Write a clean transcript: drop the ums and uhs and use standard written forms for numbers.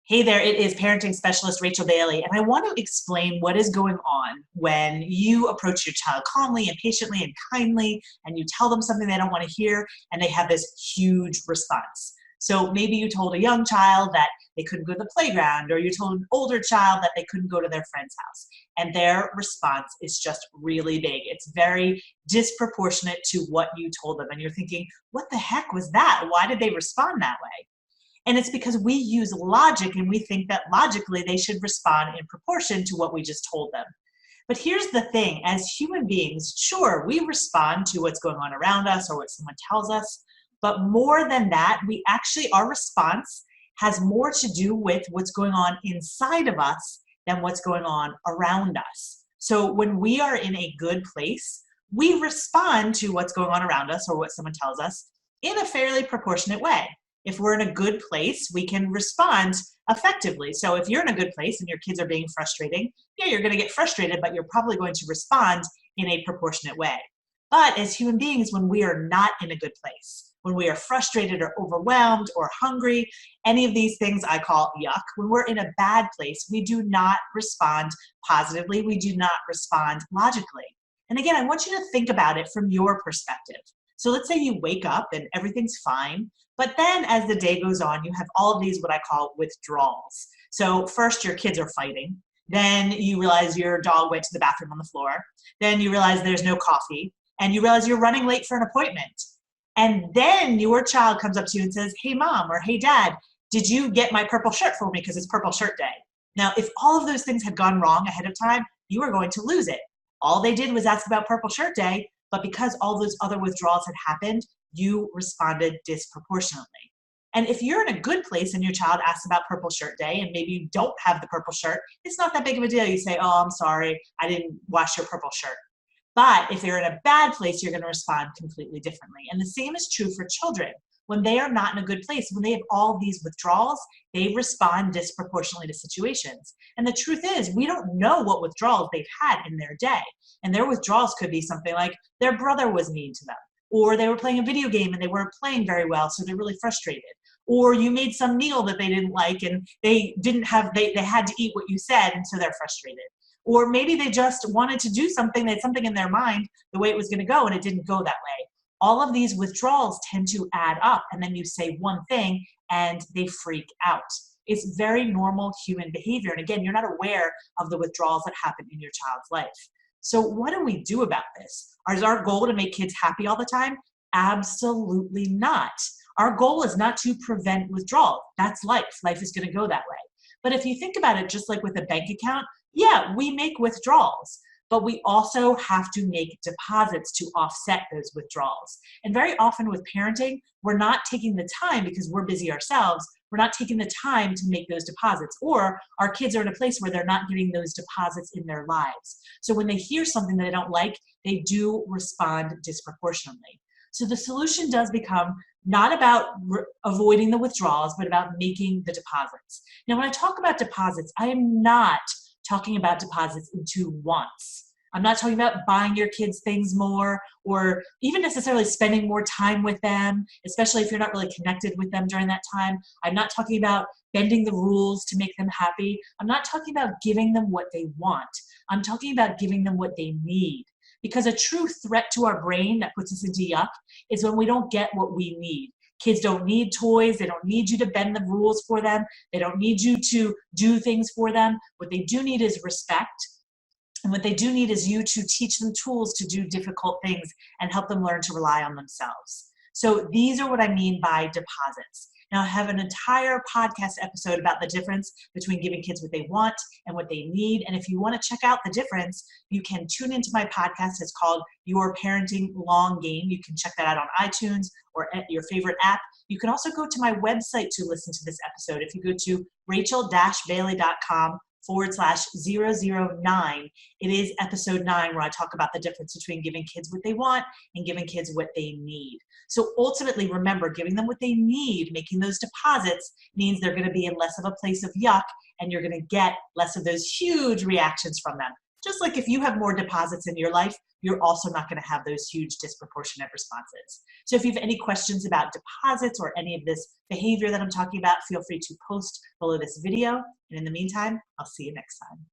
Hey there, it is parenting specialist Rachel Bailey, and I want to explain what is going on when you approach your child calmly and patiently and kindly, and you tell them something they don't want to hear, and they have this huge response. So maybe you told a young child that they couldn't go to the playground, or you told an older child that they couldn't go to their friend's house, and their response is just really big. It's very disproportionate to what you told them, and you're thinking, what the heck was that? Why did they respond that way? And it's because we use logic and we think that logically they should respond in proportion to what we just told them. But here's the thing, as human beings, sure, we respond to what's going on around us or what someone tells us, but more than that, our response has more to do with what's going on inside of us than what's going on around us. So when we are in a good place, we respond to what's going on around us or what someone tells us in a fairly proportionate way. If we're in a good place, we can respond effectively. So if you're in a good place and your kids are being frustrating, yeah, you're going to get frustrated, but you're probably going to respond in a proportionate way. But as human beings, when we are not in a good place, when we are frustrated or overwhelmed or hungry, any of these things I call yuck, when we're in a bad place, we do not respond positively. We do not respond logically. And again, I want you to think about it from your perspective. So let's say you wake up and everything's fine, but then as the day goes on, you have all of these what I call withdrawals. So first your kids are fighting, then you realize your dog went to the bathroom on the floor, then you realize there's no coffee, and you realize you're running late for an appointment. And then your child comes up to you and says, hey mom or hey dad, did you get my purple shirt for me because it's purple shirt day? Now, if all of those things had gone wrong ahead of time, you were going to lose it. All they did was ask about purple shirt day, but because all those other withdrawals had happened, you responded disproportionately. And if you're in a good place and your child asks about purple shirt day and maybe you don't have the purple shirt, it's not that big of a deal. You say, oh, I'm sorry, I didn't wash your purple shirt. But if you're in a bad place, you're going to respond completely differently. And the same is true for children. When they are not in a good place, when they have all these withdrawals, they respond disproportionately to situations. And the truth is, we don't know what withdrawals they've had in their day. And their withdrawals could be something like their brother was mean to them, or they were playing a video game and they weren't playing very well, so they're really frustrated. Or you made some meal that they didn't like and they had to eat what you said, and so they're frustrated. Or maybe they just wanted to do something, they had something in their mind, the way it was going to go, and it didn't go that way. All of these withdrawals tend to add up, and then you say one thing and they freak out. It's very normal human behavior. And again, you're not aware of the withdrawals that happen in your child's life. So what do we do about this? Is our goal to make kids happy all the time? Absolutely not. Our goal is not to prevent withdrawal. That's life. Life is going to go that way. But if you think about it, just like with a bank account, yeah, we make withdrawals, but we also have to make deposits to offset those withdrawals. And very often with parenting, we're not taking the time because we're busy ourselves. We're not taking the time to make those deposits, or our kids are in a place where they're not getting those deposits in their lives. So when they hear something that they don't like, they do respond disproportionately. So the solution does become not about avoiding the withdrawals, but about making the deposits. Now, when I talk about deposits, I am not talking about deposits into wants. I'm not talking about buying your kids things more or even necessarily spending more time with them, especially if you're not really connected with them during that time. I'm not talking about bending the rules to make them happy. I'm not talking about giving them what they want. I'm talking about giving them what they need. Because a true threat to our brain that puts us into yuck is when we don't get what we need. Kids don't need toys. They don't need you to bend the rules for them. They don't need you to do things for them. What they do need is respect. And what they do need is you to teach them tools to do difficult things and help them learn to rely on themselves. So these are what I mean by deposits. Now, I have an entire podcast episode about the difference between giving kids what they want and what they need. And if you want to check out the difference, you can tune into my podcast. It's called Your Parenting Long Game. You can check that out on iTunes or at your favorite app. You can also go to my website to listen to this episode. If you go to rachel-bailey.com/009, it is episode 9 where I talk about the difference between giving kids what they want and giving kids what they need. So ultimately, remember, giving them what they need, making those deposits means they're going to be in less of a place of yuck and you're going to get less of those huge reactions from them. Just like if you have more deposits in your life, you're also not going to have those huge disproportionate responses. So if you have any questions about deposits or any of this behavior that I'm talking about, feel free to post below this video. And in the meantime, I'll see you next time.